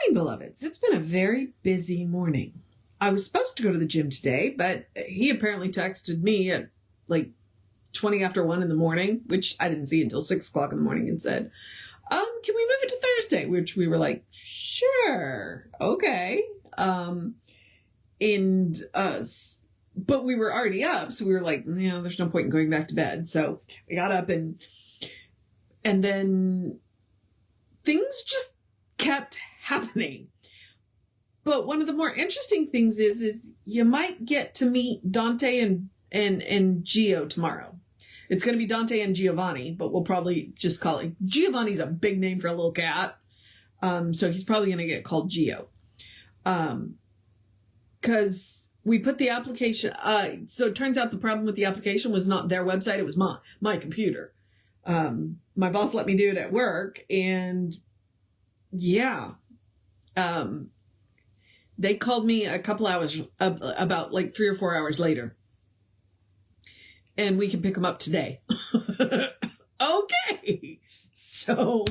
morning, beloveds. It's been a very busy morning. I was supposed to go to the gym today, but he apparently texted me at like 20 after 1 in the morning, which I didn't see until 6 o'clock in the morning, and said, can we move it to Thursday? Which we were like, sure, okay. But we were already up, so we were like, there's no point in going back to bed. So we got up and then things just kept happening. But one of the more interesting things is you might get to meet Dante and Gio tomorrow. It's going to be Dante and Giovanni, but we'll probably just call it. Giovanni's a big name for a little cat. So he's probably going to get called Gio. Because we put the application, so it turns out the problem with the application was not their website, it was my computer. My boss let me do it at work, and they called me a couple hours, about like 3 or 4 hours later. And we can pick them up today. Okay. So,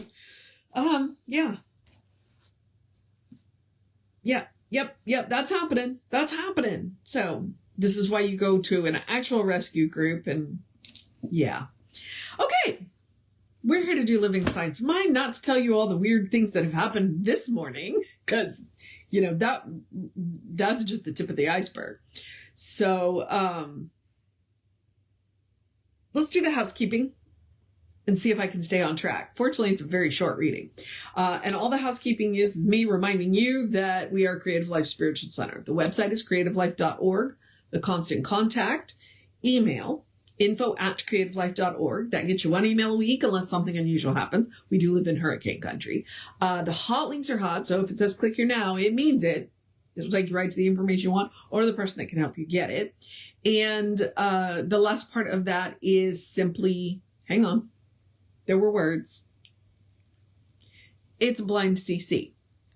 Yep. That's happening. So this is why you go to an actual rescue group, and Okay. We're here to do Living Science of Mind, not to tell you all the weird things that have happened this morning, because, that's just the tip of the iceberg. So, let's do the housekeeping and see if I can stay on track. Fortunately, it's a very short reading. And all the housekeeping is me reminding you that we are Creative Life Spiritual Center. The website is creativelife.org. The constant contact, email, info@creativelife.org. That gets you 1 email a week unless something unusual happens. We do live in hurricane country. The hot links are hot, so if it says click here now, it means it. It'll take you right to the information you want or the person that can help you get it. And the last part of that is simply, hang on, there were words. It's blind CC.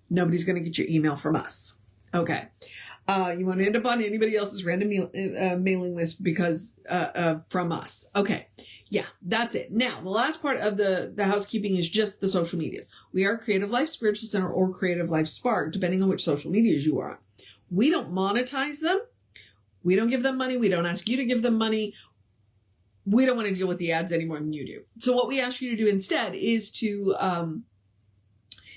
Nobody's going to get your email from us. Okay. You want to end up on anybody else's random mailing list because from us. Okay. Yeah, that's it. Now, the last part of the housekeeping is just the social medias. We are Creative Life Spiritual Center or Creative Life Spark, depending on which social medias you are on. We don't monetize them. We don't give them money. We don't ask you to give them money. We don't want to deal with the ads any more than you do. So what we ask you to do instead is to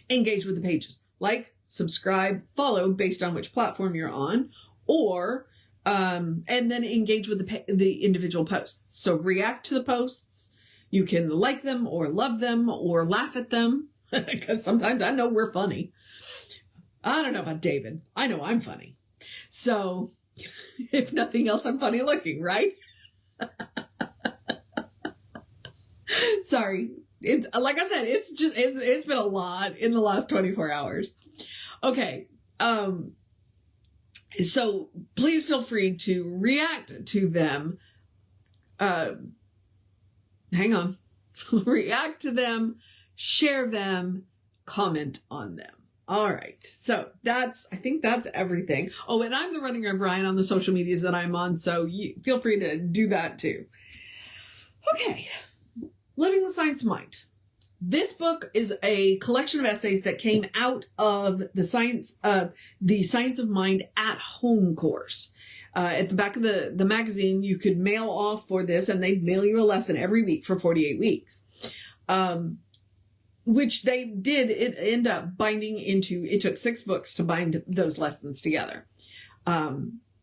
engage with the pages. Like, subscribe, follow based on which platform you're on, or and then engage with the individual posts. So react to the posts. You can like them or love them or laugh at them, because sometimes I know we're funny. I don't know about David. I know I'm funny. So if nothing else, I'm funny looking, right? Sorry. Like I said, it's been a lot in the last 24 hours. Okay. So please feel free to react to them. Hang on. React to them, share them, comment on them. All right. So I think that's everything. Oh, and I'm the running of Brian on the social medias that I'm on. So you feel free to do that too. Okay. Living the Science of Mind. This book is a collection of essays that came out of the Science of Mind at Home course. At the back of the magazine, you could mail off for this, and they'd mail you a lesson every week for 48 weeks. Which they did end up binding into, it took 6 books to bind those lessons together,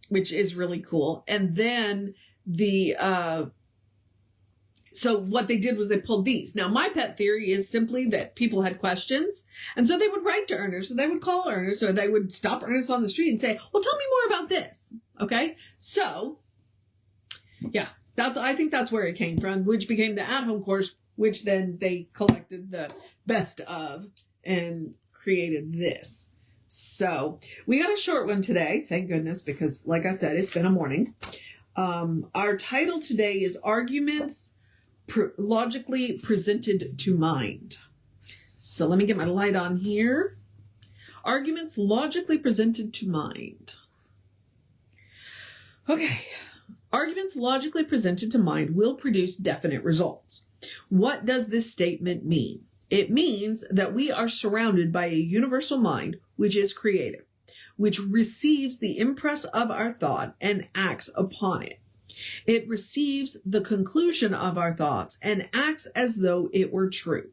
which is really cool. And then so what they did was they pulled these. Now, my pet theory is simply that people had questions, and so they would write to Ernest, or they would call Ernest, or they would stop Ernest on the street and say, well, tell me more about this. Okay? So, yeah, I think that's where it came from, which became the at-home course, which then they collected the best of and created this. So we got a short one today, thank goodness, because like I said, it's been a morning. Our title today is Arguments Logically Presented to Mind. So let me get my light on here. Arguments logically presented to mind. Okay. Arguments logically presented to mind will produce definite results. What does this statement mean? It means that we are surrounded by a universal mind, which is creative, which receives the impress of our thought and acts upon it. It receives the conclusion of our thoughts and acts as though it were true.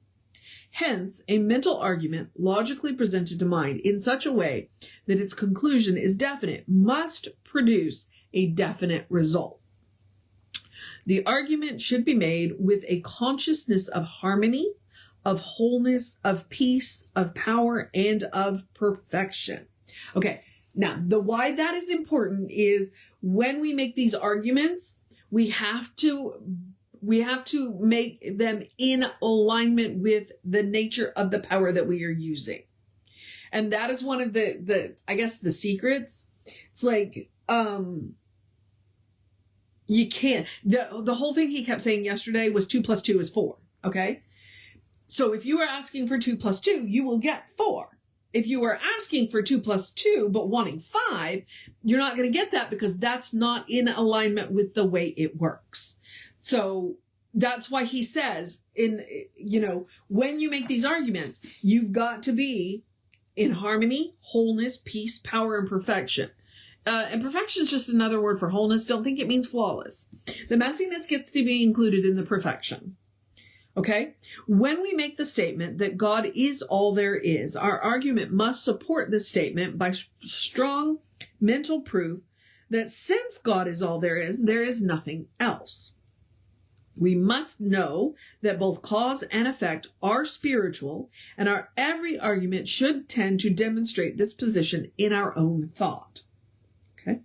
Hence, a mental argument logically presented to mind in such a way that its conclusion is definite must produce a definite result. The argument should be made with a consciousness of harmony, of wholeness, of peace, of power, and of perfection. Okay, now the why that is important is when we make these arguments, we have to make them in alignment with the nature of the power that we are using. And that is one of the I guess the secrets. It's like, you can't, the whole thing he kept saying yesterday was 2 + 2 is 4. Okay. So if you are asking for 2 + 2, you will get 4. If you are asking for 2 + 2, but wanting 5, you're not going to get that because that's not in alignment with the way it works. So that's why he says when you make these arguments, you've got to be in harmony, wholeness, peace, power, and perfection. And perfection is just another word for wholeness. Don't think it means flawless. The messiness gets to be included in the perfection. Okay? When we make the statement that God is all there is, our argument must support this statement by strong mental proof that since God is all there is nothing else. We must know that both cause and effect are spiritual, and our every argument should tend to demonstrate this position in our own thought. Okay?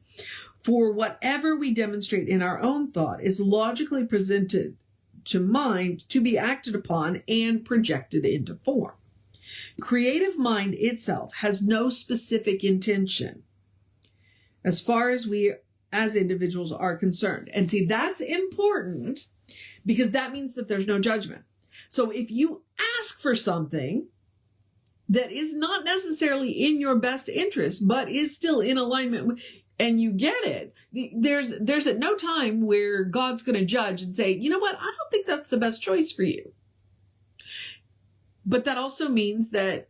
For whatever we demonstrate in our own thought is logically presented to mind to be acted upon and projected into form. Creative mind itself has no specific intention as far as we as individuals are concerned. And see, that's important because that means that there's no judgment. So if you ask for something that is not necessarily in your best interest, but is still in alignment with, and you get it, there's at no time where God's going to judge and say, you know what, I don't think that's the best choice for you. But that also means that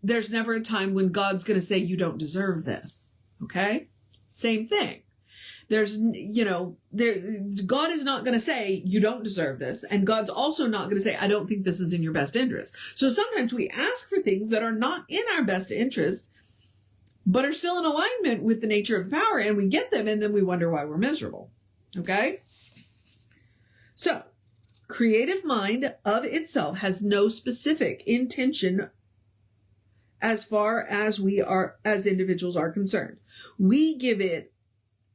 there's never a time when God's going to say, you don't deserve this. Okay? Same thing. God is not going to say, you don't deserve this. And God's also not going to say, I don't think this is in your best interest. So sometimes we ask for things that are not in our best interest, but are still in alignment with the nature of power, and we get them, and then we wonder why we're miserable. Okay? So, creative mind of itself has no specific intention as far as we are, as individuals are concerned. We give it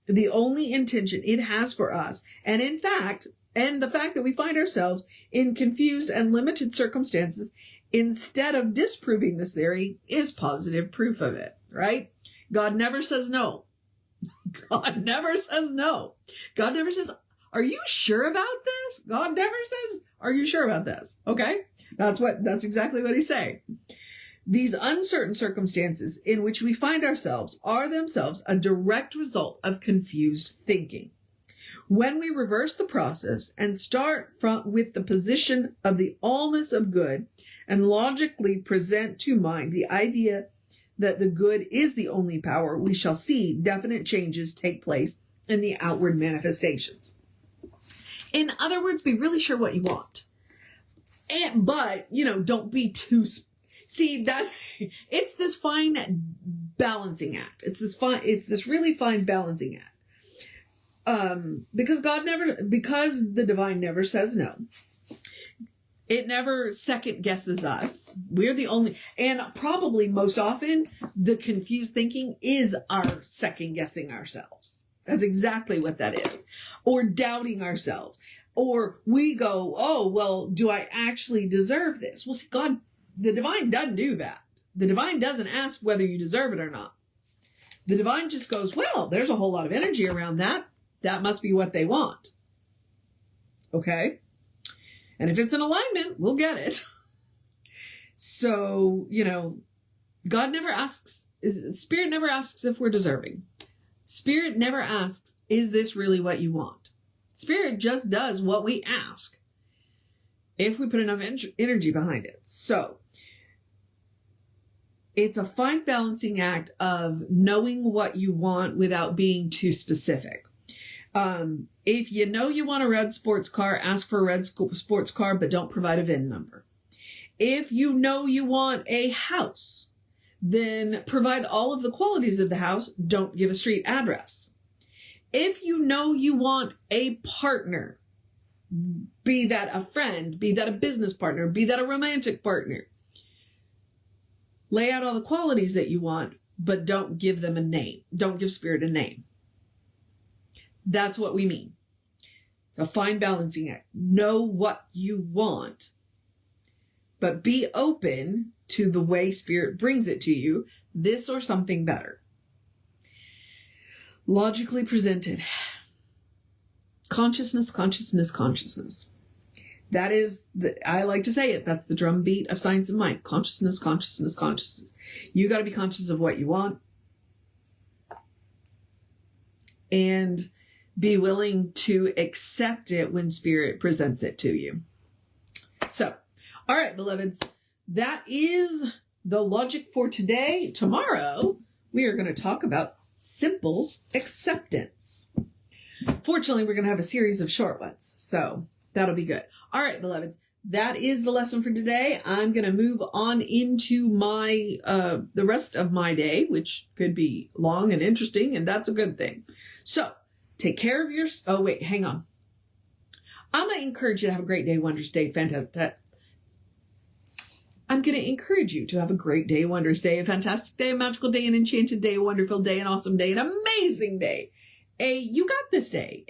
the only intention it has for us, and in fact, and the fact that we find ourselves in confused and limited circumstances, instead of disproving this theory, is positive proof of it, right? God never says no. God never says no. God never says, are you sure about this? God never says, are you sure about this? Okay? That's exactly what he's saying. These uncertain circumstances in which we find ourselves are themselves a direct result of confused thinking. When we reverse the process and start with the position of the allness of good and logically present to mind the idea that the good is the only power, we shall see definite changes take place in the outward manifestations. In other words, be really sure what you want. But don't be too... See, it's this fine balancing act. It's this really fine balancing act. Because the divine never says no. It never second guesses us. We're the only, and probably most often the confused thinking is our second guessing ourselves. That's exactly what that is. Or doubting ourselves. Or we go, oh, well, do I actually deserve this? Well, see, God, the divine doesn't do that. The divine doesn't ask whether you deserve it or not. The divine just goes, well, there's a whole lot of energy around that. That must be what they want. Okay? And if it's in alignment, we'll get it. So, God never asks, Spirit never asks if we're deserving. Spirit never asks, is this really what you want? Spirit just does what we ask. if we put enough energy behind it. So it's a fine balancing act of knowing what you want without being too specific. If you know you want a red sports car, ask for a red sports car, but don't provide a VIN number. If you know you want a house, then provide all of the qualities of the house. Don't give a street address. If you know you want a partner, be that a friend, be that a business partner, be that a romantic partner, lay out all the qualities that you want, but don't give them a name. Don't give spirit a name. That's what we mean. It's a fine balancing act. Know what you want, but be open to the way spirit brings it to you, this or something better. Logically presented. Consciousness, consciousness, consciousness. That is, I like to say it, that's the drumbeat of science and mind. Consciousness, consciousness, consciousness. You got to be conscious of what you want. And be willing to accept it when spirit presents it to you. So, all right, beloveds, that is the logic for today. Tomorrow, we are going to talk about simple acceptance. Fortunately, we're going to have a series of short ones, so that'll be good. All right, beloveds, that is the lesson for today. I'm going to move on into my the rest of my day, which could be long and interesting, and that's a good thing. So, take care of your... Oh, wait, hang on. I'm going to encourage you to have a great day, Wondrous Day, fantastic. I'm going to encourage you to have a great day, Wondrous Day, a fantastic day, a magical day, an enchanted day, a wonderful day, an awesome day, an amazing day. You got this day.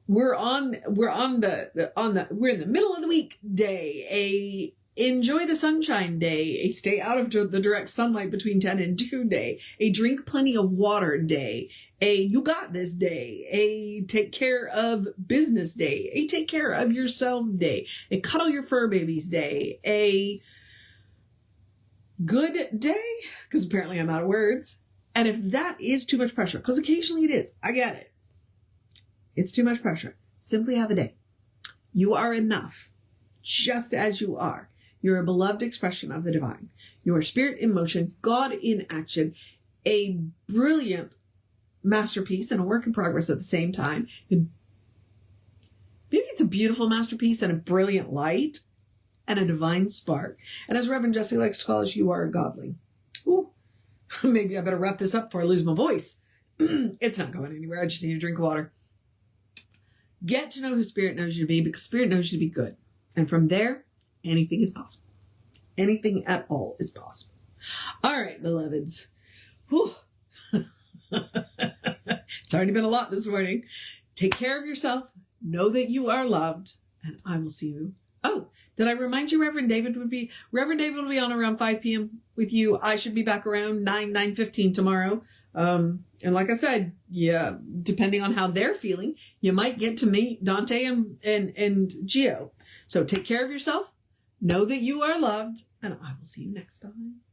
We're in the middle of the week day. Enjoy the sunshine day. Stay out of the direct sunlight between 10 and 2 day. Drink plenty of water day. You got this day. Take care of business day. Take care of yourself day. Cuddle your fur babies day. Good day, because apparently I'm out of words. And if that is too much pressure, because occasionally it is, I get it. It's too much pressure. Simply have a day. You are enough, just as you are. You're a beloved expression of the divine. You are spirit in motion, God in action, a brilliant masterpiece and a work in progress at the same time. Maybe it's a beautiful masterpiece and a brilliant light and a divine spark. And as Reverend Jesse likes to call us, you are a godling. Ooh, maybe I better wrap this up before I lose my voice. It's not going anywhere. I just need a drink of water. Get to know who Spirit knows you to be, because Spirit knows you to be good. And from there, anything is possible. Anything at all is possible. All right, beloveds. Whew. It's already been a lot this morning. Take care of yourself. Know that you are loved. And I will see you. Oh, did I remind you Reverend David will be on around 5 p.m. with you. I should be back around 9:15 tomorrow. And like I said, yeah, depending on how they're feeling, you might get to meet Dante and Gio. So take care of yourself. Know that you are loved, and I will see you next time.